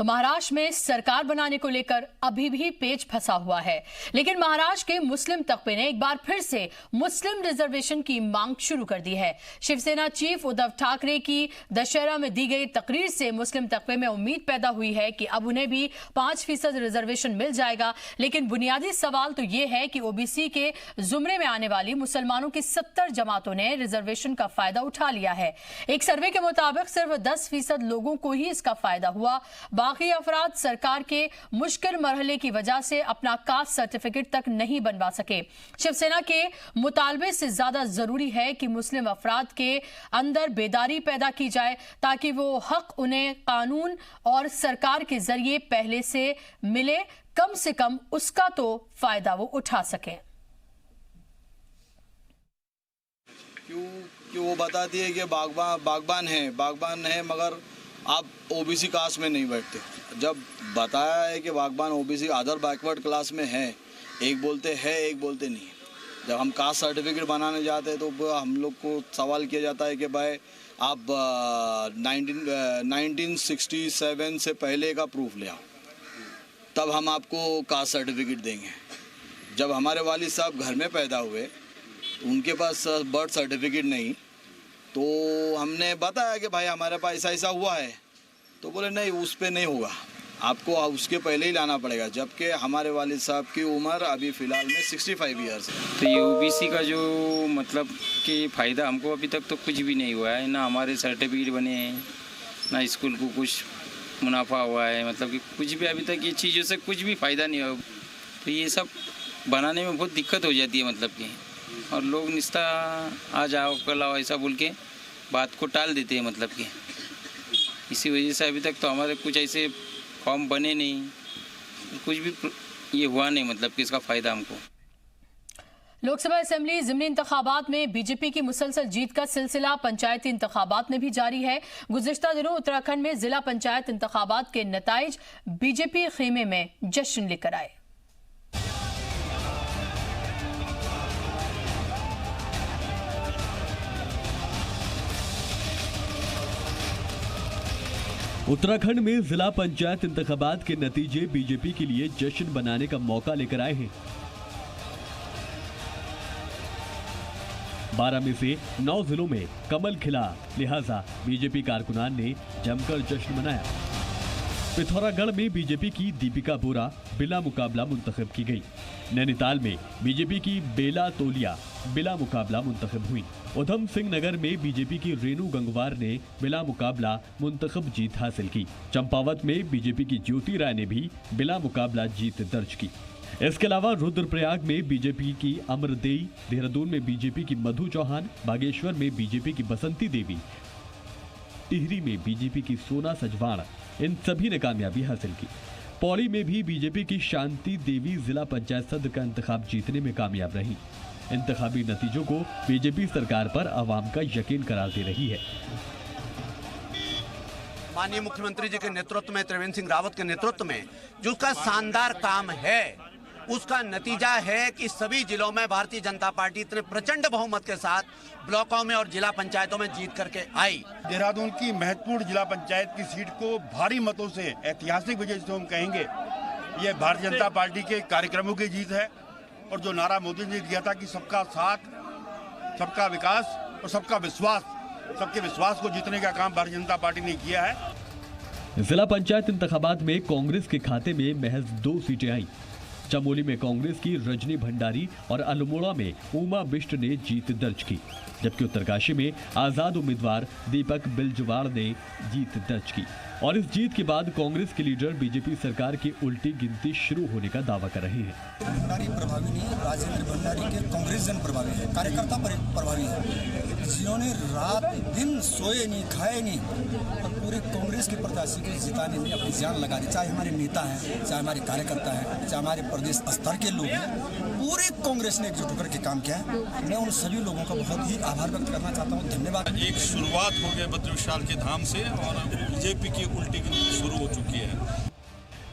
तो महाराष्ट्र में सरकार बनाने को लेकर अभी भी पेच फंसा हुआ है, लेकिन महाराष्ट्र के मुस्लिम तबके ने एक बार फिर से मुस्लिम रिजर्वेशन की मांग शुरू कर दी है। शिवसेना चीफ उद्धव ठाकरे की दशहरा में दी गई तकरीर से मुस्लिम तबके में उम्मीद पैदा हुई है कि अब उन्हें भी 5% रिजर्वेशन मिल जाएगा। लेकिन बुनियादी सवाल तो ये है कि ओबीसी के जुमरे में आने वाली मुसलमानों की 70 जमातों ने रिजर्वेशन का फायदा उठा लिया है। एक सर्वे के मुताबिक सिर्फ 10% लोगों को ही इसका फायदा हुआ। बाकी अफराद सरकार के मुश्किल मरहले की वजह से अपना कास्ट सर्टिफिकेट तक नहीं बनवा सके। शिवसेना के मुतालबे से ज्यादा जरूरी है कि मुस्लिम अफराद के अंदर बेदारी पैदा की जाए ताकि वो हक उन्हें कानून और सरकार के जरिए पहले से मिले, कम से कम उसका तो फायदा वो उठा सके। क्यों वो बताती है कि बागबान है मगर आप ओबीसी कास्ट में नहीं बैठते। जब बताया है कि बागबान ओबीसी अदर बैकवर्ड क्लास में है, एक बोलते हैं एक बोलते नहीं। जब हम कास्ट सर्टिफिकेट बनाने जाते हैं तो हम लोग को सवाल किया जाता है कि भाई आप 1967 से पहले का प्रूफ ले आओ, तब हम आपको कास्ट सर्टिफिकेट देंगे। जब हमारे वालिद साहब घर में पैदा हुए उनके पास बर्थ सर्टिफिकेट नहीं, तो हमने बताया कि भाई हमारे पास ऐसा हुआ है, तो बोले नहीं उस पे नहीं होगा, आपको उसके पहले ही लाना पड़ेगा। जबकि हमारे वालिद साहब की उम्र अभी फ़िलहाल में 65 ईयर्स है। तो ये ओबीसी का जो मतलब कि फ़ायदा हमको अभी तक तो कुछ भी नहीं हुआ है, ना हमारे सर्टिफिकेट बने हैं, ना स्कूल को कुछ मुनाफा हुआ है, मतलब कि कुछ भी अभी तक ये चीज़ों से कुछ भी फ़ायदा नहीं हुआ। तो ये सब बनाने में बहुत दिक्कत हो जाती है, मतलब कि और लोग निस्ता आ जाओ कल आओ ऐसा बोल के बात को टाल देते हैं। मतलब कि इसी वजह से अभी तक तो हमारे कुछ ऐसे फॉर्म बने नहीं, कुछ भी ये हुआ नहीं, मतलब कि इसका फ़ायदा हमको। लोकसभा असेंबली ज़िमनी इंतखाबात में बीजेपी की मुसलसल जीत का सिलसिला पंचायती इंतखाबात में भी जारी है। गुज़िश्ता दिनों उत्तराखंड में जिला पंचायत इंतखाबात के नताइज बीजेपी खेमे में जश्न लेकर आए। उत्तराखंड में जिला पंचायत इंतखाबात के नतीजे बीजेपी के लिए जश्न बनाने का मौका लेकर आए हैं। 12 में से 9 जिलों में कमल खिला, लिहाजा बीजेपी कारकुनान ने जमकर जश्न मनाया। पिथौरागढ़ में बीजेपी की दीपिका बोरा बिला मुकाबला मुंतखब की गई। नैनीताल में बीजेपी की बेला तोलिया बिला मुकाबला मुंतखब हुई। उधम सिंह नगर में बीजेपी की रेणु गंगवार ने बिला मुकाबला मुंतखब जीत हासिल की। चंपावत में बीजेपी की ज्योति राय ने भी बिला मुकाबला जीत दर्ज की। इसके अलावा रुद्रप्रयाग में बीजेपी की अमरदेई, देहरादून में बीजेपी की मधु चौहान, बागेश्वर में बीजेपी की बसंती देवी, टिहरी में बीजेपी की सोना सजवाण, इन सभी ने कामयाबी हासिल की। पौड़ी में भी बीजेपी की शांति देवी जिला पंचायत सदस्य का इंतखाब जीतने में कामयाब रही। इंतखाबी नतीजों को बीजेपी सरकार पर आवाम का यकीन करार दे रही है। माननीय मुख्यमंत्री जी के नेतृत्व में, त्रिवेंद्र सिंह रावत के नेतृत्व में जो उसका शानदार काम है, उसका नतीजा है कि सभी जिलों में भारतीय जनता पार्टी इतने प्रचंड बहुमत के साथ ब्लॉकों में और जिला पंचायतों में जीत करके आई। देहरादून की महत्वपूर्ण जिला पंचायत की सीट को भारी मतों से, ऐतिहासिक वजह से हम कहेंगे, ये भारतीय जनता पार्टी के कार्यक्रमों की जीत है। और जो नारा मोदी ने दिया था कि सबका साथ, सबका विकास और सबका विश्वास, सबके विश्वास को जीतने का काम भारतीय जनता पार्टी ने किया है। जिला पंचायत इंतखाबात में कांग्रेस के खाते में महज 2 सीटें आई। चमोली में कांग्रेस की रजनी भंडारी और अल्मोड़ा में उमा बिष्ट ने जीत दर्ज की, जबकि उत्तरकाशी में आजाद उम्मीदवार दीपक बिलजवाड़ ने जीत दर्ज की। और इस जीत के बाद कांग्रेस के लीडर बीजेपी सरकार की उल्टी गिनती शुरू होने का दावा कर रहे हैं। भंडारी प्रभावी नहीं है, राजेंद्र भंडारी के कांग्रेस जन प्रभावी है, कार्यकर्ता प्रभावी है, जिन्होंने रात दिन सोए नहीं, खाए नहीं और पूरे कांग्रेस के प्रत्याशी को जिताने में अपनी जान लगा दी। चाहे हमारे नेता हैं, चाहे हमारे कार्यकर्ता हैं, चाहे हमारे प्रदेश स्तर के लोग हैं, पूरे कांग्रेस ने एकजुट होकर के काम किया है। मैं उन सभी लोगों का बहुत ही आभार व्यक्त करना चाहता हूँ, धन्यवाद। एक शुरुआत हो गई 32 साल के धाम से और बीजेपी की उल्टी गिनती शुरू हो चुकी है।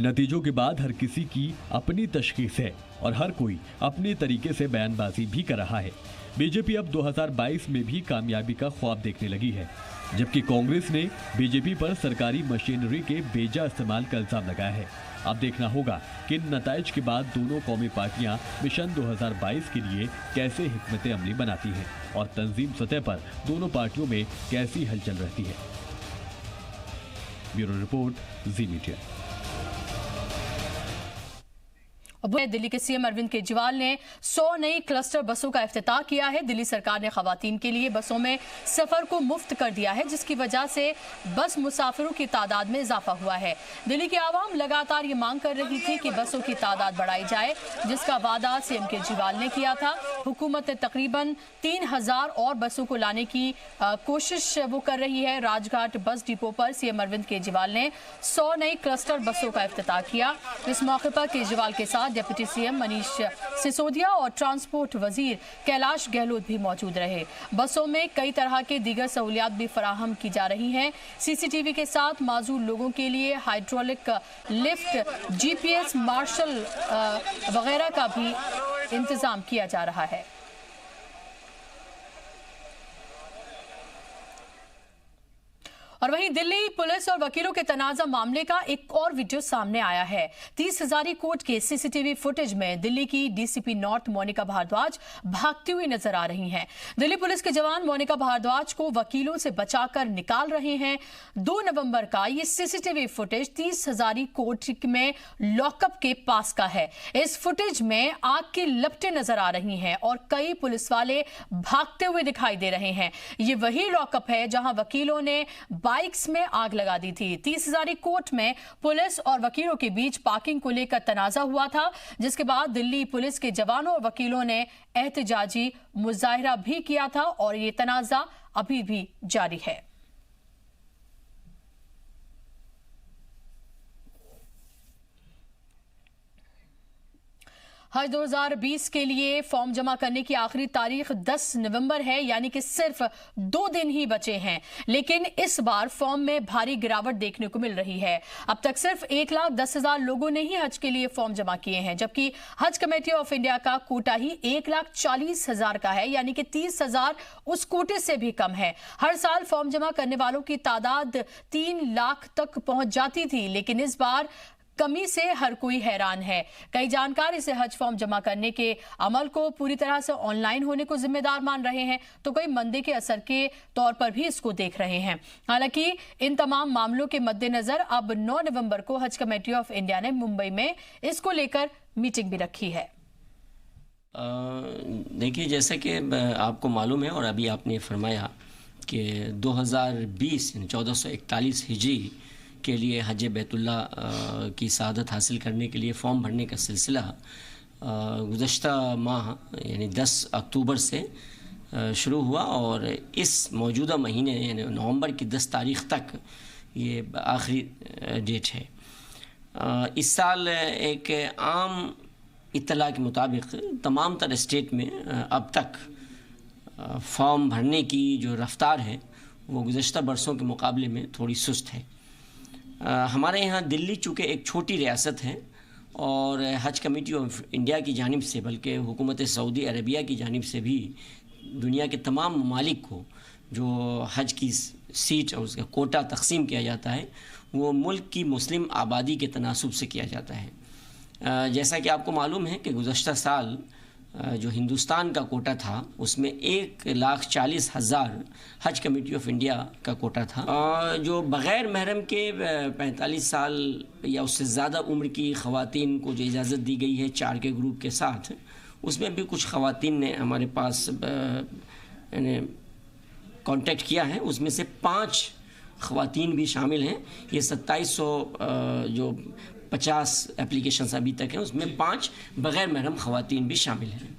नतीजों के बाद हर किसी की अपनी तशखीस है और हर कोई अपने तरीके से बयानबाजी भी कर रहा है। बीजेपी अब 2022 में भी कामयाबी का ख्वाब देखने लगी है। जबकि कांग्रेस ने बीजेपी पर सरकारी मशीनरी के बेजा इस्तेमाल का इल्जाम लगाया है। अब देखना होगा कि इन नताइज के बाद दोनों कौमी पार्टियां मिशन 2022 के लिए कैसे हिकमत अमली बनाती हैं और तंजीम सतह पर दोनों पार्टियों में कैसी हलचल रहती है। ब्यूरो रिपोर्ट, जी मीडिया। दिल्ली के सीएम अरविंद केजरीवाल ने 100 नई क्लस्टर बसों का इफ्तिताह किया है। दिल्ली सरकार ने खवातीन के लिए बसों में सफर को मुफ्त कर दिया है, जिसकी वजह से बस मुसाफिरों की तादाद में इजाफा हुआ है। दिल्ली की आवाम लगातार ये मांग कर रही थी कि बसों की तादाद बढ़ाई जाए, जिसका वादा सीएम केजरीवाल ने किया था। हुकूमत तकरीबन 3000 और बसों को लाने की कोशिश वो कर रही है। राजघाट बस डिपो पर सीएम अरविंद केजरीवाल ने 100 नई क्लस्टर बसों का इफ्तिताह किया। इस मौके पर केजरीवाल के साथ डिप्टी सीएम मनीष सिसोदिया और ट्रांसपोर्ट वजीर कैलाश गहलोत भी मौजूद रहे। बसों में कई तरह के दीगर सहूलियात भी फराहम की जा रही हैं। सीसीटीवी के साथ माजूर लोगों के लिए हाइड्रोलिक लिफ्ट, जीपीएस, मार्शल वगैरह का भी इंतजाम किया जा रहा है। और वहीं दिल्ली पुलिस और वकीलों के तनाजा मामले का एक और वीडियो सामने आया है। 30 हजारी कोर्ट के सीसीटीवी फुटेज में दिल्ली की डीसीपी नॉर्थ मोनिका भारद्वाज भागती हुई नजर आ रही हैं। दिल्ली पुलिस के जवान मोनिका भारद्वाज को वकीलों से बचाकर निकाल रहे हैं। 2 नवंबर का ये सीसीटीवी फुटेज 30 हजारी कोर्ट में लॉकअप के पास का है। इस फुटेज में आग की लपटें नजर आ रही हैं और कई पुलिस वाले भागते हुए दिखाई दे रहे हैं। ये वही लॉकअप है जहां वकीलों ने बाइक्स में आग लगा दी थी। 30 हजारी कोर्ट में पुलिस और वकीलों के बीच पार्किंग को लेकर तनाजा हुआ था, जिसके बाद दिल्ली पुलिस के जवानों और वकीलों ने एहतजाजी मुजाहिरा भी किया था और ये तनाजा अभी भी जारी है। हज 2020 के लिए फॉर्म जमा करने की आखिरी तारीख 10 नवंबर है, यानी कि सिर्फ 2 दिन ही बचे हैं। लेकिन इस बार फॉर्म में भारी गिरावट देखने को मिल रही है। अब तक सिर्फ 1,10,000 लोगों ने ही हज के लिए फॉर्म जमा किए हैं, जबकि हज कमेटी ऑफ इंडिया का कोटा ही 1,40,000 का है, यानी कि 30,000 उस कोटे से भी कम है। हर साल फॉर्म जमा करने वालों की तादाद 3 लाख तक पहुंच जाती थी, लेकिन इस बार कमी से हर कोई हैरान है। कई जानकार इसे हज फॉर्म जमा करने के अमल को पूरी तरह से ऑनलाइन होने को जिम्मेदार मान रहे हैं, तो कई मंदी के असर के तौर पर भी इसको देख रहे हैं। हालांकि इन तमाम मामलों के मद्देनजर अब 9 नवंबर को हज कमेटी ऑफ इंडिया ने मुंबई में इसको लेकर मीटिंग भी रखी है। देखिए, जैसा कि आपको मालूम है और अभी आपने फरमाया कि 2020 1441 हिजरी के लिए हज बैतुल्ला की सआदत हासिल करने के लिए फ़ॉर्म भरने का सिलसिला गुज़श्ता माह यानी 10 अक्टूबर से शुरू हुआ और इस मौजूदा महीने यानी नवंबर की 10 तारीख़ तक ये आखिरी डेट है। इस साल एक आम इत्तला के मुताबिक तमाम तर स्टेट में अब तक फॉर्म भरने की जो रफ्तार है वो गुज़श्ता बरसों के मुकाबले में थोड़ी सुस्त है। हमारे यहाँ दिल्ली चूँकि एक छोटी रियासत है और हज कमेटी ऑफ इंडिया की जानिब से बल्कि हुकूमत सऊदी अरबिया की जानिब से भी दुनिया के तमाम ममालिक को जो हज की सीट और उसका कोटा तकसीम किया जाता है वो मुल्क की मुस्लिम आबादी के तनासुब से किया जाता है। जैसा कि आपको मालूम है कि गुज़श्ता साल जो हिंदुस्तान का कोटा था उसमें 1,40,000 हज कमेटी ऑफ इंडिया का कोटा था। जो बग़ैर महरम के 45 साल या उससे ज़्यादा उम्र की ख़वातीन को जो इजाज़त दी गई है 4 के ग्रुप के साथ, उसमें भी कुछ ख़वातीन ने हमारे पास कांटेक्ट किया है। उसमें से 5 ख़वातीन भी शामिल हैं। ये 2700 जो 50 एप्लीकेशंस अभी तक हैं उसमें 5 बग़ैर महरम ख़वातीन भी शामिल हैं।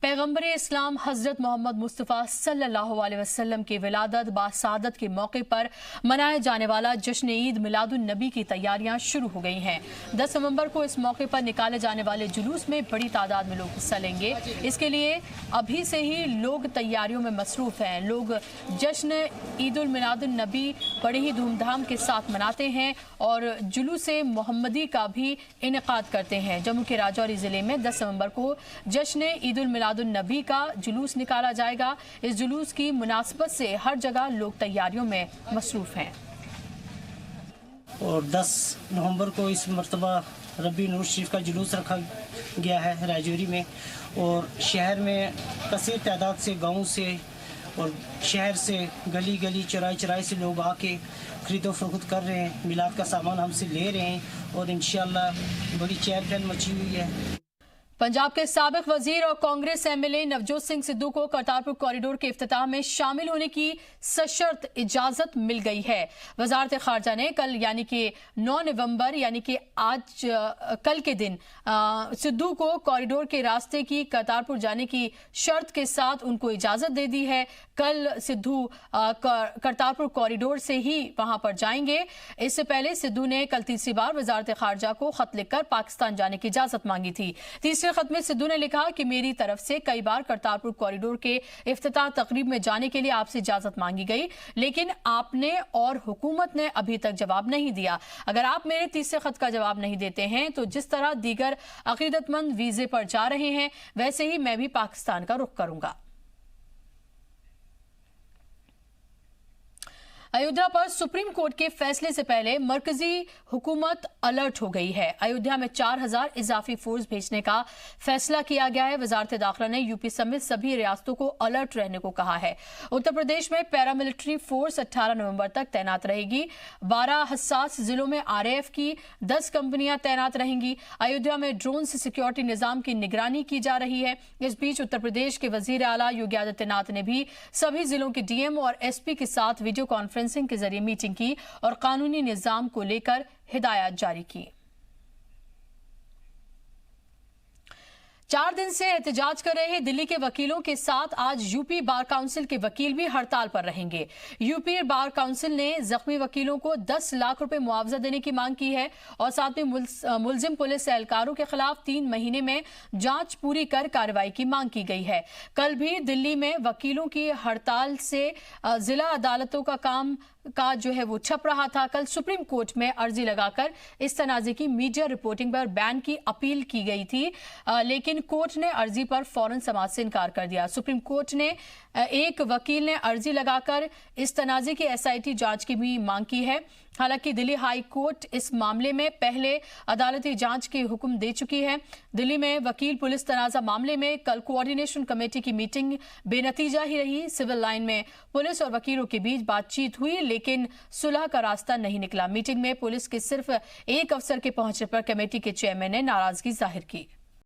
पैगंबर इस्लाम हज़रत मोहम्मद मुस्तफ़ा सल्लल्लाहु अलैहि वसल्लम की विलादत बासादत के मौके पर मनाए जाने वाला जश्न ईद मिलादुन नबी की तैयारियां शुरू हो गई हैं। 10 नवंबर को इस मौके पर निकाले जाने वाले जुलूस में बड़ी तादाद में लोग हिस्सा लेंगे। इसके लिए अभी से ही लोग तैयारियों में मसरूफ़ हैं। लोग जश्न ईदुल मिलादुन नबी बड़े ही धूमधाम के साथ मनाते हैं और जुलूस मोहम्मदी का भी इनेकाद करते हैं। जम्मू के राजौरी ज़िले में 10 नवंबर को जश्न ईदुल मिलादुन नबी का जुलूस निकाला जाएगा। इस जुलूस की मुनासबत से हर जगह लोग तैयारियों में मसरूफ हैं। और 10 नवंबर को इस मरतबा रबी नूर शरीफ का जुलूस रखा गया है राजौरी में, और शहर में कसीर तादाद से गाँव से और शहर से गली गली चौराहे चौराहे से लोग आके खरीदो फरोख्त कर रहे हैं, मिलाद का सामान हमसे ले रहे हैं और इंशाअल्लाह बड़ी चहल पहल मची हुई है। पंजाब के साबिक वजीर और कांग्रेस एमएलए नवजोत सिंह सिद्धू को करतारपुर कॉरिडोर के इफ्तिताह में शामिल होने की सशर्त इजाजत मिल गई है। वजारत खारजा ने कल यानी कि 9 नवंबर यानी कि आज कल के दिन सिद्धू को कॉरिडोर के रास्ते की करतारपुर जाने की शर्त के साथ उनको इजाजत दे दी है। कल सिद्धू करतारपुर कॉरिडोर से ही वहां पर जाएंगे। इससे पहले सिद्धू ने कल तीसरी बार वजारत खारजा को खत लिखकर पाकिस्तान जाने की इजाजत मांगी थी। तीसरे खत में सिद्धू ने लिखा कि मेरी तरफ से कई बार करतारपुर कॉरिडोर के इफ्तिताह तकरीब में जाने के लिए आपसे इजाजत मांगी गई, लेकिन आपने और हुकूमत ने अभी तक जवाब नहीं दिया। अगर आप मेरे तीसरे खत का जवाब नहीं देते हैं तो जिस तरह दीगर अकीदतमंद वीजे पर जा रहे हैं वैसे ही मैं भी पाकिस्तान का रुख करूंगा। अयोध्या पर सुप्रीम कोर्ट के फैसले से पहले मरकजी हुकूमत अलर्ट हो गई है। अयोध्या में 4000 इजाफी फोर्स भेजने का फैसला किया गया है। वजारत दाखिला ने यूपी समेत सभी रियासतों को अलर्ट रहने को कहा है। उत्तर प्रदेश में पैरामिलिट्री फोर्स 18 नवंबर तक तैनात रहेगी। 12 हसास जिलों में आरएएफ की 10 कंपनियां तैनात रहेंगी। अयोध्या में ड्रोन से सिक्योरिटी निजाम की निगरानी की जा रही है। इस बीच उत्तर प्रदेश के वजीर आला योगी आदित्यनाथ ने भी सभी जिलों के डीएम और एसपी के साथ वीडियो कॉन्फ्रेंसिंग के जरिए मीटिंग की और कानूनी निजाम को लेकर हिदायत जारी की। 4 दिन से एहतजाज कर रहे दिल्ली के वकीलों के साथ आज यूपी बार काउंसिल के वकील भी हड़ताल पर रहेंगे। यूपी बार काउंसिल ने जख्मी वकीलों को 10 लाख रुपए मुआवजा देने की मांग की है और साथ में मुलजिम पुलिस एहलकारों के खिलाफ 3 महीने में जांच पूरी कर कार्रवाई की मांग की गई है। कल भी दिल्ली में वकीलों की हड़ताल से जिला अदालतों का जो है वो छप रहा था। कल सुप्रीम कोर्ट में अर्जी लगाकर इस तनाज़े की मीडिया रिपोर्टिंग पर बैन की अपील की गई थी, लेकिन कोर्ट ने अर्जी पर फौरन समाअत से इनकार कर दिया। सुप्रीम कोर्ट ने एक वकील ने अर्जी लगाकर इस तनाज़े की एसआईटी जांच की भी मांग की है। हालांकि दिल्ली हाई कोर्ट इस मामले में पहले अदालती जांच के हुक्म दे चुकी है। दिल्ली में वकील पुलिस तनाज़ा मामले में कल कोऑर्डिनेशन कमेटी की मीटिंग बेनतीजा ही रही। सिविल लाइन में पुलिस और वकीलों के बीच बातचीत हुई, लेकिन सुलह का रास्ता नहीं निकला। मीटिंग में पुलिस के सिर्फ एक अफसर के पहुंचने पर कमेटी के चेयरमैन ने नाराजगी जाहिर की।